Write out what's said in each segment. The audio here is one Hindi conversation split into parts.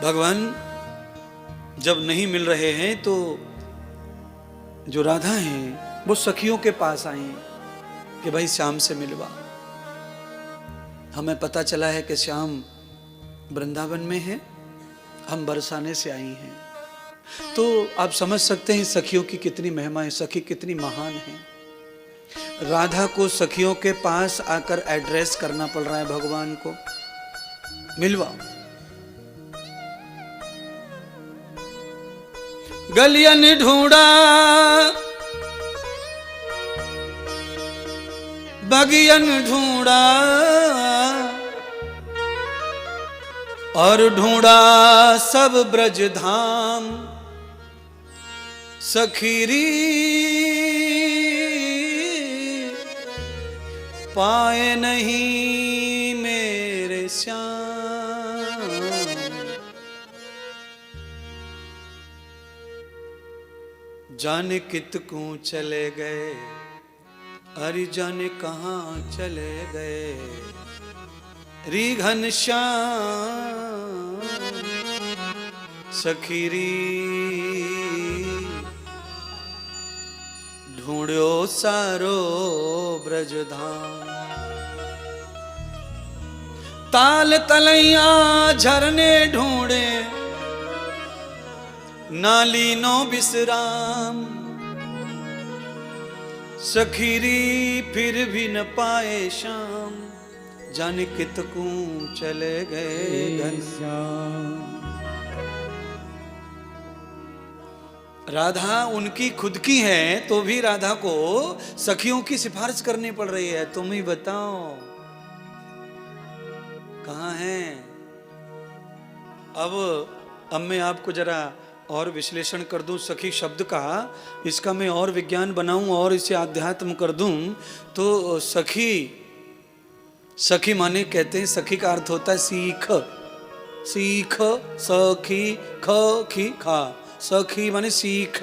भगवान जब नहीं मिल रहे हैं तो जो राधा हैं वो सखियों के पास आई कि भाई श्याम से मिलवा। हमें पता चला है कि श्याम वृंदावन में है, हम बरसाने से आई हैं। तो आप समझ सकते हैं सखियों की कितनी महिमा है, सखी कितनी महान है। राधा को सखियों के पास आकर एड्रेस करना पड़ रहा है भगवान को, मिलवा। गलियन ढूंढा बगियन ढूंढा और ढूंढा सब ब्रज धाम, सखीरी पाए नहीं मेरे श्याम। जाने कितकू चले गए, अरे जाने कहाँ चले गए री घनश्याम। सखीरी ढूंढो सारो ब्रजधाम, ताल तलैया झरने ढूंढे नाली नो विश्राम। सखीरी फिर भी न पाए श्याम, जाने कितकू चले गए घनश्याम। राधा उनकी खुद की है तो भी राधा को सखियों की सिफारिश करनी पड़ रही है। तुम ही बताओ कहाँ हैं। अब मैं आपको जरा और विश्लेषण कर दूं सखी शब्द का, इसका मैं और विज्ञान बनाऊं और इसे आध्यात्म कर दूं तो सखी, सखी माने कहते हैं सखी का अर्थ होता है सीख। सीख सखी ख खी खा, सखी माने सीख।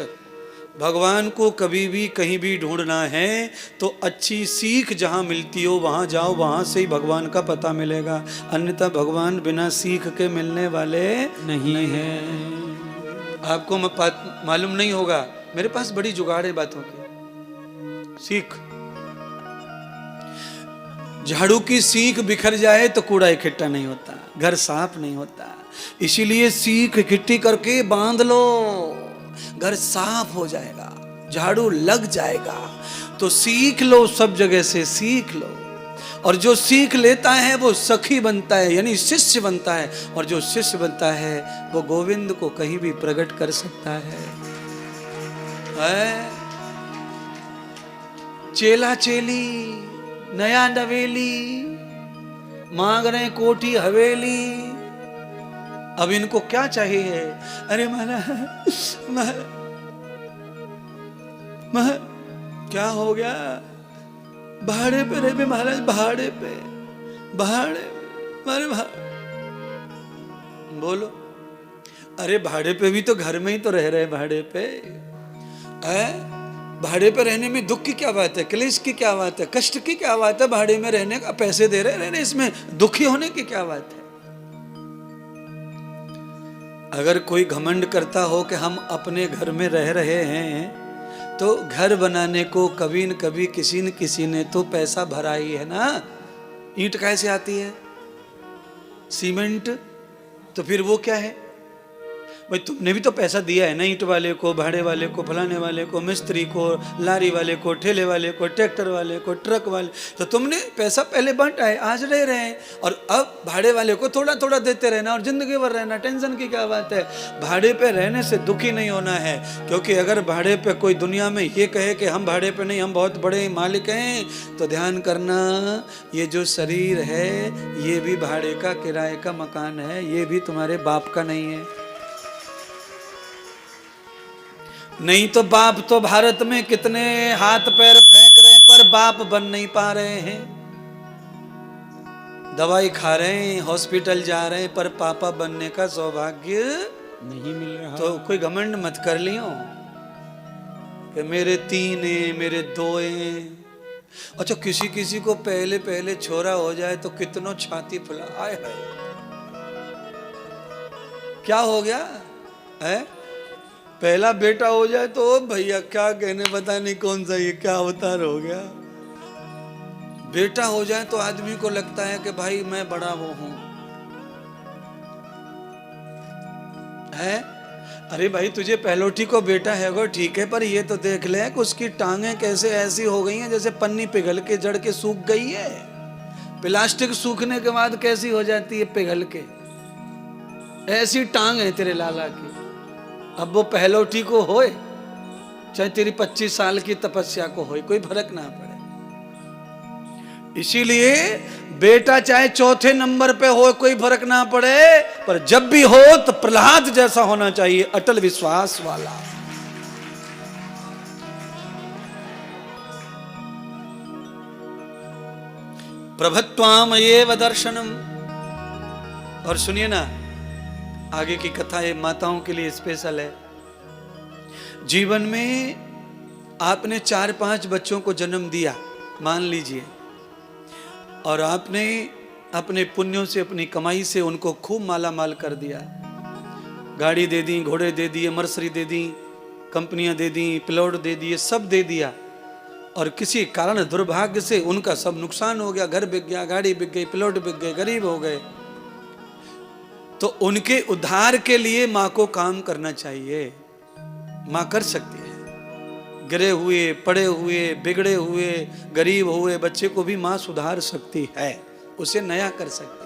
भगवान को कभी भी कहीं भी ढूंढना है तो अच्छी सीख जहाँ मिलती हो वहाँ जाओ, वहाँ से ही भगवान का पता मिलेगा। अन्यथा भगवान बिना सीख के मिलने वाले नहीं है। आपको मालूम नहीं होगा, मेरे पास बड़ी जुगाड़ है बातों की। सीख, झाड़ू की सीख बिखर जाए तो कूड़ा इकट्ठा नहीं होता, घर साफ नहीं होता। इसीलिए सीख इकट्ठी करके बांध लो, घर साफ हो जाएगा, झाड़ू लग जाएगा। तो सीख लो, सब जगह से सीख लो। और जो सीख लेता है वो सखी बनता है, यानी शिष्य बनता है। और जो शिष्य बनता है वो गोविंद को कहीं भी प्रकट कर सकता है। चेला चेली नया नवेली मांग रहे कोठी हवेली। अब इनको क्या चाहिए? अरे महाराज क्या हो गया? भाड़े पे रहे महाराज, भाड़े पे, भाड़े मारे बोलो। अरे भाड़े पे भी तो घर में ही तो रह रहे भाड़े पे। भाड़े पे रहने में दुख की क्या बात है, क्लेश की क्या बात है, कष्ट की क्या बात है? भाड़े में रहने का पैसे दे रहे रहने, इसमें दुखी होने की क्या बात है? अगर कोई घमंड करता हो कि हम अपने घर में रह रहे हैं तो घर बनाने को कभी न कभी किसी ने तो पैसा भरा ही है ना। ईंट कैसे आती है? सीमेंट। तो फिर वो क्या है भाई? तुमने भी तो पैसा दिया है ना, ईंट वाले को, भाड़े वाले को, फलाने वाले को, मिस्त्री को, लारी वाले को, ठेले वाले को, ट्रैक्टर वाले को, ट्रक वाले। तो तुमने पैसा पहले बांटा है, आज रह रहे हैं। और अब भाड़े वाले को थोड़ा थोड़ा देते रहना और जिंदगी भर रहना, टेंशन की क्या बात है? भाड़े पे रहने से दुखी नहीं होना है। क्योंकि अगर भाड़े पे कोई दुनिया में ये कहे कि हम भाड़े पे नहीं, हम बहुत बड़े मालिक हैं, तो ध्यान करना, ये जो शरीर है ये भी भाड़े का, किराए का मकान है, ये भी तुम्हारे बाप का नहीं है। नहीं तो बाप तो भारत में कितने हाथ पैर फेंक रहे हैं पर बाप बन नहीं पा रहे हैं। दवाई खा रहे हैं, हॉस्पिटल जा रहे हैं, पर पापा बनने का सौभाग्य नहीं मिल रहा। तो कोई घमंड मत कर लियो कि मेरे 3 हैं, मेरे 2 हैं। अच्छा, किसी को पहले छोरा हो जाए तो कितनों छाती फुला, आए हाय क्या हो गया है? पहला बेटा हो जाए तो भैया क्या कहने, पता नहीं कौन सा ये क्या अवतार हो गया। बेटा हो जाए तो आदमी को लगता है कि भाई मैं बड़ा वो हूं है। अरे भाई तुझे पहलोठी को बेटा है वो ठीक है, पर ये तो देख ले कि उसकी टांगें कैसे ऐसी हो गई हैं जैसे पन्नी पिघल के जड़ के सूख गई है। प्लास्टिक सूखने के बाद कैसी हो जाती है पिघल के, ऐसी टांग है तेरे लाला की। अब वो पहलोठी को होए चाहे तेरी 25 साल की तपस्या को होए, कोई फर्क ना पड़े। इसीलिए बेटा चाहे चौथे नंबर पे हो कोई फर्क ना पड़े, पर जब भी हो तो प्रहलाद जैसा होना चाहिए, अटल विश्वास वाला। प्रभत्वामयेव दर्शनम। और सुनिए ना, आगे की कथा ये माताओं के लिए स्पेशल है। जीवन में आपने 4-5 बच्चों को जन्म दिया मान लीजिए, और आपने अपने पुण्यों से अपनी कमाई से उनको खूब माला माल कर दिया। गाड़ी दे दी, घोड़े दे दिए, मर्सरी दे दी, कंपनियां दे दी, प्लॉट दे दिए, सब दे दिया। और किसी कारण दुर्भाग्य से उनका सब नुकसान हो गया, घर बिक गया, गाड़ी बिक गई, प्लॉट बिक गए, गरीब हो गए। तो उनके उद्धार के लिए माँ को काम करना चाहिए। माँ कर सकती है। गिरे हुए, पड़े हुए, बिगड़े हुए, गरीब हुए बच्चे को भी माँ सुधार सकती है, उसे नया कर सकती है।